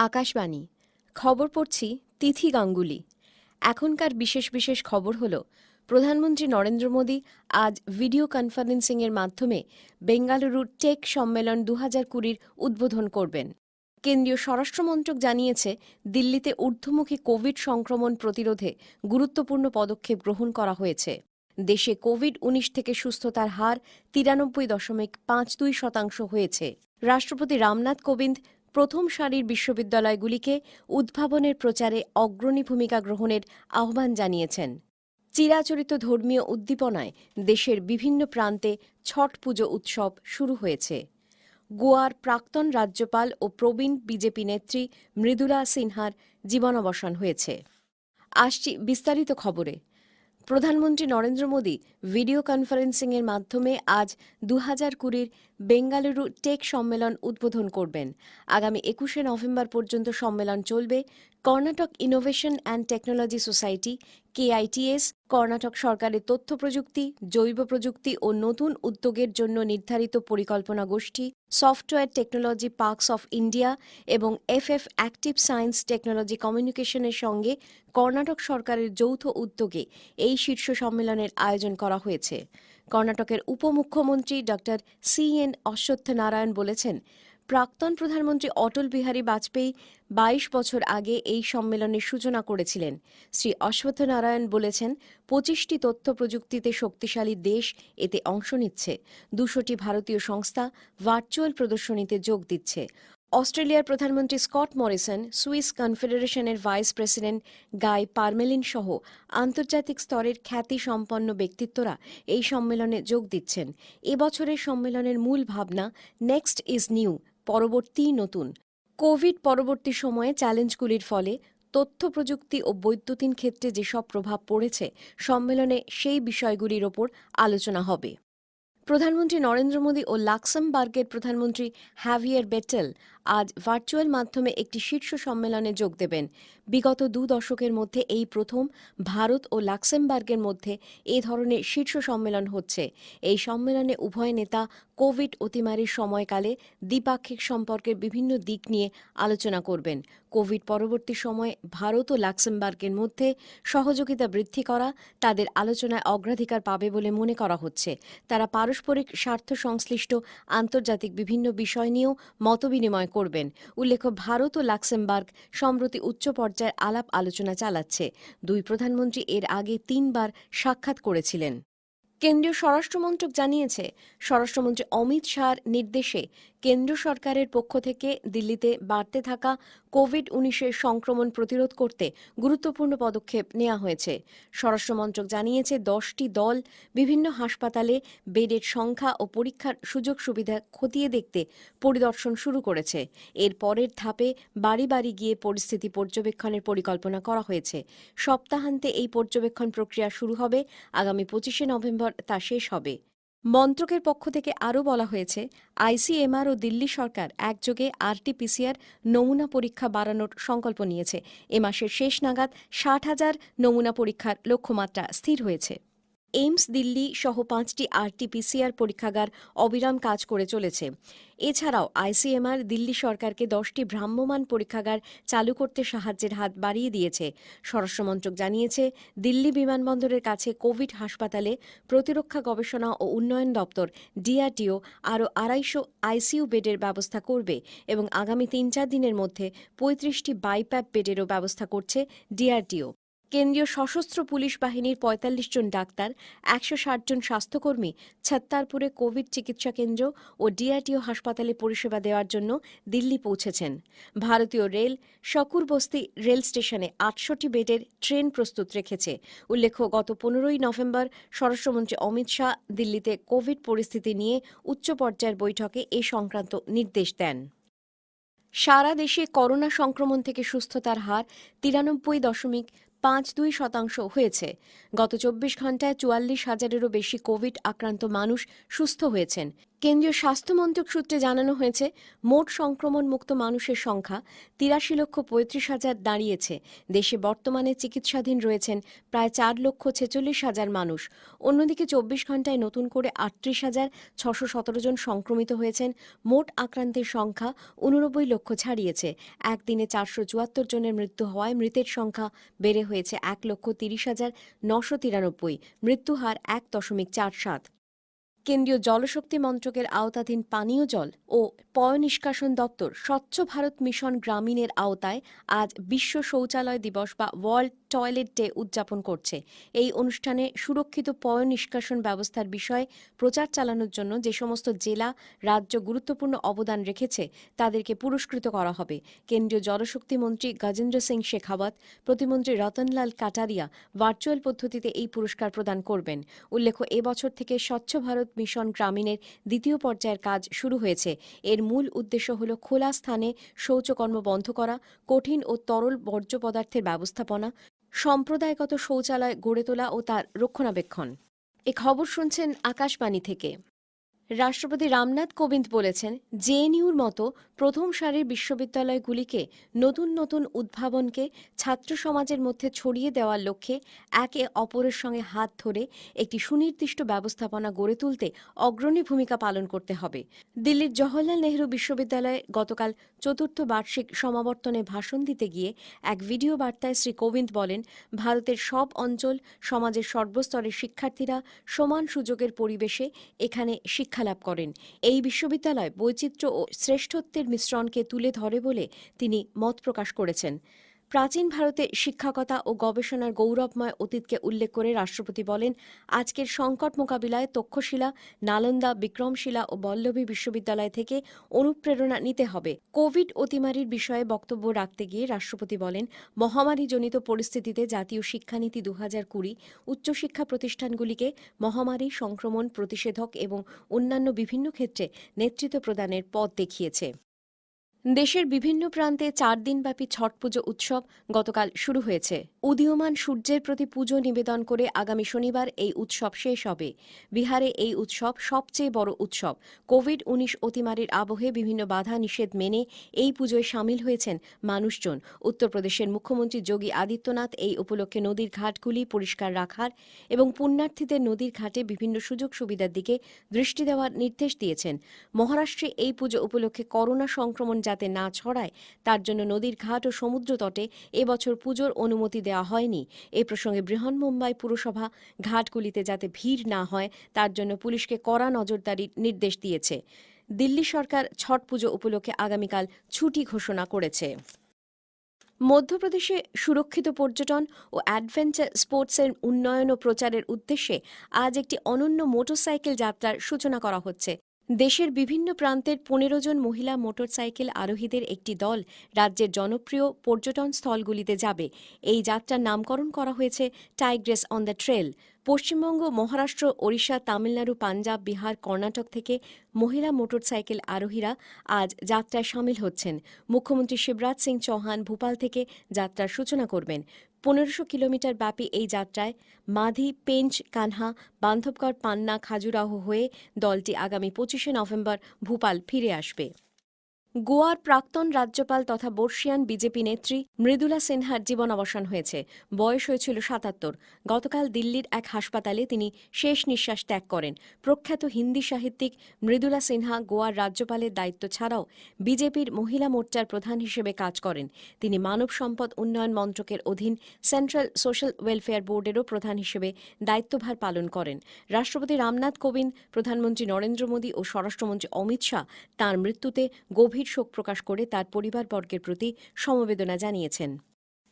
আকাশবাণী খবর পড়ছি তিথি গাঙ্গুলি। এখনকার বিশেষ বিশেষ খবর হল, প্রধানমন্ত্রী নরেন্দ্র মোদী আজ ভিডিও কনফারেন্সিংয়ের মাধ্যমে বেঙ্গালুরু টেক সম্মেলন 2020 উদ্বোধন করবেন। কেন্দ্রীয় স্বরাষ্ট্রমন্ত্রক জানিয়েছে, দিল্লিতে ঊর্ধ্বমুখী কোভিড সংক্রমণ প্রতিরোধে গুরুত্বপূর্ণ পদক্ষেপ গ্রহণ করা হয়েছে। দেশে কোভিড-19 থেকে সুস্থতার হার 93.52% হয়েছে। রাষ্ট্রপতি রামনাথ কোবিন্দ প্রথম সারির বিশ্ববিদ্যালয়গুলিকে উদ্ভাবনের প্রচারে অগ্রণী ভূমিকা গ্রহণের আহ্বান জানিয়েছেন। চিরাচরিত ধর্মীয় উদ্দীপনায় দেশের বিভিন্ন প্রান্তে ছট পুজো উৎসব শুরু হয়েছে। গোয়ার প্রাক্তন রাজ্যপাল ও প্রবীণ বিজেপি নেত্রী মৃদুলা সিনহার জীবনাবসান হয়েছে। আসছি বিস্তারিত খবরে। প্রধানমন্ত্রী নরেন্দ্র মোদী ভিডিও কনফারেন্সিংয়ের মাধ্যমে আজ 2020 বেঙ্গালুরু টেক সম্মেলন উদ্বোধন করবেন। আগামী 21 নভেম্বর পর্যন্ত সম্মেলন চলবে। Karnataka innovation and technology society KITS, Karnataka সরকারের তথ্য প্রযুক্তি, জৈব প্রযুক্তি ও নতুন উদ্যোগের জন্য নির্ধারিত পরিকল্পনা গোষ্ঠী, software technology parks of India এবং FF অ্যাক্টিভ সায়েন্স টেকনোলজি কমিউনিকেশনের সঙ্গে কর্ণাটক সরকারের যৌথ উদ্যোগে এই শীর্ষ সম্মেলনের আয়োজন করা হয়েছে। কর্ণাটকের উপমুখ্যমন্ত্রী ডক্টর CN অশ্বত্থনারায়ণ বলেছেন, প্রাক্তন প্রধানমন্ত্রী অটল বিহারী বাজপেয়ী 22 বছর আগে এই সম্মেলনের সূচনা করেছিলেন। শ্রী অশ্বত্থনারায়ণ বলেছেন, 25টি তথ্য প্রযুক্তিতে শক্তিশালী দেশ এতে অংশ নিচ্ছে। 200টি ভারতীয় সংস্থা ভার্চুয়াল প্রদর্শনীতে যোগ দিচ্ছে। অস্ট্রেলিয়ার প্রধানমন্ত্রী স্কট মরিসন, সুইস কনফেডারেশনের ভাইস প্রেসিডেন্ট গাই পারমেলিন সহ আন্তর্জাতিক স্তরের খ্যাতিসম্পন্ন ব্যক্তিত্বরা এই সম্মেলনে যোগ দিচ্ছেন। এবছরের সম্মেলনের মূল ভাবনা নেক্সট ইজ নিউ, পরবর্তী নতুন। কোভিড পরবর্তী সময়ে চ্যালেঞ্জগুলির ফলে তথ্য প্রযুক্তি ও বৈদ্যুতিন ক্ষেত্রে যেসব প্রভাব পড়েছে, সম্মেলনে সেই বিষয়গুলির ওপর আলোচনা হবে। প্রধানমন্ত্রী নরেন্দ্র মোদী ও লাক্সেমবার্গের প্রধানমন্ত্রী হ্যাভিয়ার বেটেল আজ ভার্চুয়াল মাধ্যমে একটি শীর্ষ সম্মেলনে যোগ দেবেন। বিগত 2 দশকের মধ্যে এই প্রথম ভারত ও লাক্সেমবার্গের মধ্যে এ ধরনের শীর্ষ সম্মেলন হচ্ছে। এই সম্মেলনে উভয় নেতা কোভিড অতিমারির সময়কালে দ্বিপাক্ষিক সম্পর্কের বিভিন্ন দিক নিয়ে আলোচনা করবেন। কোভিড পরবর্তী সময়ে ভারত ও লাক্সেমবার্গের মধ্যে সহযোগিতা বৃদ্ধি করা তাদের আলোচনায় অগ্রাধিকার পাবে বলে মনে করা হচ্ছে। তারা পারস্পরিক স্বার্থ সংশ্লিষ্ট আন্তর্জাতিক বিভিন্ন বিষয় নিয়েও মতবিনিময় করবেন। উল্লেখ্য, ভারত ও লাক্সেমবার্গ সম্প্রতি উচ্চ পর্যায়ের আলাপ আলোচনা চালাচ্ছে। দুই প্রধানমন্ত্রী এর আগে 3 বার সাক্ষাৎ করেছিলেন। কেন্দ্রীয় স্বরাষ্ট্রমন্ত্রক জানিয়েছে, স্বরাষ্ট্রমন্ত্রী অমিত শাহর নির্দেশে কেন্দ্র সরকারের পক্ষ থেকে দিল্লিতে বাড়তে থাকা কোভিড-19 সংক্রমণ প্রতিরোধ করতে গুরুত্বপূর্ণ পদক্ষেপ নেওয়া হয়েছে। স্বরাষ্ট্রমন্ত্রক জানিয়েছে, 10টি দল বিভিন্ন হাসপাতালে বেডের সংখ্যা ও পরীক্ষার সুযোগ সুবিধা খতিয়ে দেখতে পরিদর্শন শুরু করেছে। এর পরের ধাপে বাড়ি বাড়ি গিয়ে পরিস্থিতি পর্যবেক্ষণের পরিকল্পনা করা হয়েছে। সপ্তাহান্তে এই পর্যবেক্ষণ প্রক্রিয়া শুরু হবে। আগামী 25 নভেম্বর তা শেষ হবে। মন্ত্রকের পক্ষ থেকে আরও বলা হয়েছে, ICMR ও দিল্লি সরকার একযোগে RT-PCR নমুনা পরীক্ষা বাড়ানোর সংকল্প নিয়েছে। এ মাসের শেষ নাগাদ 60,000 নমুনা পরীক্ষার লক্ষ্যমাত্রা স্থির হয়েছে। এইমস দিল্লি সহ 5টি RT-PCR পরীক্ষাগার অবিরাম কাজ করে চলেছে। এছাড়াও ICMR দিল্লি সরকারকে 10টি ভ্রাম্যমাণ পরীক্ষাগার চালু করতে সাহায্যের হাত বাড়িয়ে দিয়েছে। স্বরাষ্ট্রমন্ত্রক জানিয়েছে, দিল্লি বিমানবন্দরের কাছে কোভিড হাসপাতালে প্রতিরক্ষা গবেষণা ও উন্নয়ন দপ্তর DRDO আরও 250 ICU বেডের ব্যবস্থা করবে এবং আগামী 3-4 দিনের মধ্যে 35টি বাইপ্যাপ বেডেরও ব্যবস্থা করছে DRDO। কেন্দ্রীয় সশস্ত্র পুলিশ বাহিনীর 45 জন ডাক্তার, 160 জন স্বাস্থ্যকর্মী ছত্তারপুরে কোভিড চিকিৎসা কেন্দ্র ও DRDO হাসপাতালে পরিষেবা দেওয়ার জন্য দিল্লি পৌঁছেছেন। ভারতীয় রেল শকুরবস্তি রেল স্টেশনে 800টি বেডের ট্রেন প্রস্তুত রেখেছে। উল্লেখ্য, গত 15 নভেম্বর স্বরাষ্ট্রমন্ত্রী অমিত শাহ দিল্লিতে কোভিড পরিস্থিতি নিয়ে উচ্চ পর্যায়ের বৈঠকে এ সংক্রান্ত নির্দেশ দেন। সারা দেশে করোনা সংক্রমণ থেকে সুস্থতার হার 93.52% 5.2% হয়েছে। গত 24 ঘণ্টায় 44,000-এরও বেশি কোভিড আক্রান্ত মানুষ সুস্থ হয়েছেন। কেন্দ্রীয় স্বাস্থ্য মন্ত্রক সূত্রে জানানো হয়েছে, মোট সংক্রমণমুক্ত মানুষের সংখ্যা 83,35,000 দাঁড়িয়েছে। দেশে বর্তমানে চিকিৎসাধীন রয়েছেন প্রায় 4,46,000 মানুষ। অন্যদিকে 24 ঘণ্টায় নতুন করে 38,617 জন সংক্রমিত হয়েছেন। মোট আক্রান্তের সংখ্যা 89 লক্ষ ছাড়িয়েছে। একদিনে 474 জনের মৃত্যু হওয়ায় মৃতের সংখ্যা বেড়ে হয়েছে 1,30,993। মৃত্যুহার 1.47। কেন্দ্রীয় জলশক্তি মন্ত্রকের আওতাধীন পানীয় জল ও পয়ঃনিষ্কাশন দপ্তর স্বচ্ছ ভারত মিশন গ্রামীণের আওতায় আজ বিশ্ব শৌচালয় দিবস বা ওয়ার্ল্ড টয়লেট ডে উদযাপন করছে। এই অনুষ্ঠানে সুরক্ষিত পয়ঃনিষ্কাশন ব্যবস্থার বিষয়ে প্রচার চালানোর জন্য যে সমস্ত জেলা রাজ্য গুরুত্বপূর্ণ অবদান রেখেছে তাদেরকে পুরস্কৃত করা হবে। কেন্দ্রীয় জলশক্তি মন্ত্রী গজেন্দ্র সিং শেখাওয়াত, প্রতিমন্ত্রী রতনলাল কাটারিয়া ভার্চুয়াল পদ্ধতিতে এই পুরস্কার প্রদান করবেন। উল্লেখ্য, এবছর থেকে স্বচ্ছ ভারত মিশন গ্রামীণের দ্বিতীয় পর্যায়ের কাজ শুরু হয়েছে। এর মূল উদ্দেশ্য হল খোলা স্থানে শৌচকর্ম বন্ধ করা, কঠিন ও তরল বর্জ্য পদার্থের ব্যবস্থাপনা, সম্প্রদায়গত শৌচালয় গড়ে তোলা ও তার রক্ষণাবেক্ষণ। এ খবর শুনছেন আকাশবাণী থেকে। রাষ্ট্রপতি রামনাথ কোবিন্দ বলেছেন, জেএনইউর মতো প্রথম সারির বিশ্ববিদ্যালয়গুলিকে নতুন নতুন উদ্ভাবনকে ছাত্র সমাজের মধ্যে ছড়িয়ে দেওয়ার লক্ষ্যে একে অপরের সঙ্গে হাত ধরে একটি সুনির্দিষ্ট ব্যবস্থাপনা গড়ে তুলতে অগ্রণী ভূমিকা পালন করতে হবে। দিল্লির জওহরলাল নেহরু বিশ্ববিদ্যালয়ে গতকাল চতুর্থ বার্ষিক সমাবর্তনে ভাষণ দিতে গিয়ে এক ভিডিও বার্তায় শ্রী কোবিন্দ বলেন, ভারতের সব অঞ্চল, সমাজের সর্বস্তরের শিক্ষার্থীরা সমান সুযোগের পরিবেশে এখানে শিক্ষালাভ করেন। এই বিশ্ববিদ্যালয় বৈচিত্র্য ও শ্রেষ্ঠত্বের মিশ্রণকে তুলে ধরে বলে তিনি মত প্রকাশ করেছেন। প্রাচীন ভারতে শিক্ষকতা ও গবেষণার গৌরবময় অতীতকে উল্লেখ করে রাষ্ট্রপতি বলেন, আজকের সংকট মোকাবিলায় তক্ষশিলা, নালন্দা, বিক্রমশিলা ও বল্লভী বিশ্ববিদ্যালয় থেকে অনুপ্রেরণা নিতে হবে। কোভিড অতিমারির বিষয়ে বক্তব্য রাখতে গিয়ে রাষ্ট্রপতি বলেন, মহামারীজনিত পরিস্থিতিতে জাতীয় শিক্ষানীতি 2020 উচ্চশিক্ষা প্রতিষ্ঠানগুলিকে মহামারী, সংক্রমণ প্রতিষেধক এবং অন্যান্য বিভিন্ন ক্ষেত্রে নেতৃত্ব প্রদানের পথ দেখিয়েছে। দেশের বিভিন্ন প্রান্তে 4 দিনব্যাপী ছট পুজো উৎসব গতকাল শুরু হয়েছে। উদীয়মান সূর্যের প্রতি পুজো নিবেদন করে আগামী শনিবার এই উৎসব শেষ হবে। বিহারে এই উৎসব সবচেয়ে বড় উৎসব। কোভিড-19 অতিমারির আবহে বিভিন্ন বাধা নিষেধ মেনে এই পুজোয় সামিল হয়েছেন মানুষজন। উত্তরপ্রদেশের মুখ্যমন্ত্রী যোগী আদিত্যনাথ এই উপলক্ষে নদীর ঘাটগুলি পরিষ্কার রাখার এবং পুণ্যার্থীদের নদীর ঘাটে বিভিন্ন সুযোগ সুবিধার দিকে দৃষ্টি দেওয়ার নির্দেশ দিয়েছেন। মহারাষ্ট্রে এই পুজো উপলক্ষে করোনা সংক্রমণ যাতে না ছড়ায় তার জন্য নদীর ঘাট ও সমুদ্র তটে এবছর পুজোর অনুমতি দেওয়া হয়নি। এ প্রসঙ্গে বৃহন্মুম্বাই পুরসভা ঘাটগুলিতে যাতে ভিড় না হয় তার জন্য পুলিশকে কড়া নজরদারির নির্দেশ দিয়েছে। দিল্লি সরকার ছট পুজো উপলক্ষে আগামীকাল ছুটি ঘোষণা করেছে। মধ্যপ্রদেশে সুরক্ষিত পর্যটন ও অ্যাডভেঞ্চার স্পোর্টসের উন্নয়ন ও প্রচারের উদ্দেশ্যে আজ একটি অনন্য মোটরসাইকেল যাত্রার সূচনা করা হচ্ছে। দেশের বিভিন্ন প্রান্তের 15 জন মহিলা মোটরসাইকেল আরোহীদের একটি দল রাজ্যের জনপ্রিয় পর্যটন স্থলগুলিতে যাবে। এই যাত্রার নামকরণ করা হয়েছে tigress on the trail. Paschimbanga, Maharashtra, Odisha, Tamil Nadu, Punjab, Bihar, Karnataka থেকে মহিলা মোটরসাইকেল আরোহীরা আজ যাত্রায় সামিল হচ্ছেন। মুখ্যমন্ত্রী শিবরাজ সিং চৌহান ভোপাল থেকে যাত্রার সূচনা করবেন। 1500 কিলোমিটার ব্যাপী এই যাত্রায় মাধি, পেঞ্চ, কানহা, বান্ধবগড়, পান্না, খাজুরাহো হয়ে দলটি আগামী 25শে নভেম্বর ভোপাল ফিরে আসবে। গোয়ার প্রাক্তন রাজ্যপাল তথা বর্ষিয়ান বিজেপি নেত্রী মৃদুলা সিনহার জীবনাবসান হয়েছে। বয়স হয়েছিল 77। গতকাল দিল্লির এক হাসপাতালে তিনি শেষ নিঃশ্বাস ত্যাগ করেন। প্রখ্যাত হিন্দি সাহিত্যিক মৃদুলা সিনহা গোয়ার রাজ্যপালের দায়িত্ব ছাড়াও বিজেপির মহিলা মোর্চার প্রধান হিসেবে কাজ করেন। তিনি মানব সম্পদ উন্নয়ন মন্ত্রকের অধীন সেন্ট্রাল সোশ্যাল ওয়েলফেয়ার বোর্ডেরও প্রধান হিসেবে দায়িত্বভার পালন করেন। রাষ্ট্রপতি রামনাথ কোবিন্দ, প্রধানমন্ত্রী নরেন্দ্র মোদী ও স্বরাষ্ট্রমন্ত্রী অমিত শাহ তাঁর মৃত্যুতে গভীর শোক প্রকাশ করে তার পরিবারবর্গের প্রতি সমবেদনা জানিয়েছেন।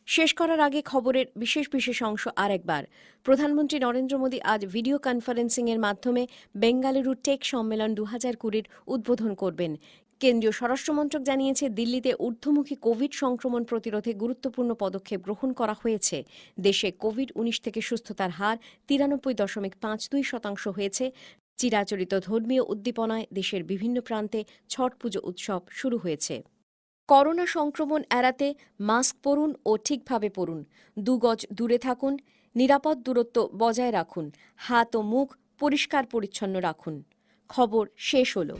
শেষ করার আগে খবরের বিশেষ অংশ আরেকবার। প্রধানমন্ত্রী নরেন্দ্র মোদী আজ ভিডিও কনফারেন্সিংয়ের মাধ্যমে বেঙ্গালুরু টেক সম্মেলন 2020 উদ্বোধন করবেন। কেন্দ্রীয় স্বরাষ্ট্রমন্ত্রক জানিয়েছে, দিল্লিতে ঊর্ধ্বমুখী কোভিড সংক্রমণ প্রতিরোধে গুরুত্বপূর্ণ পদক্ষেপ গ্রহণ করা হয়েছে। দেশে কোভিড-19 থেকে সুস্থতার হার 93.52% হয়েছে। চিরাচরিত ধর্মীয় উদ্দীপনায় দেশের বিভিন্ন প্রান্তে ছট পুজো উৎসব শুরু হয়েছে। করোনা সংক্রমণ এড়াতে মাস্ক পরুন ও ঠিকভাবে পরুন, 2 গজ দূরে থাকুন, নিরাপদ দূরত্ব বজায় রাখুন, হাত ও মুখ পরিষ্কার পরিচ্ছন্ন রাখুন। খবর শেষ হলো।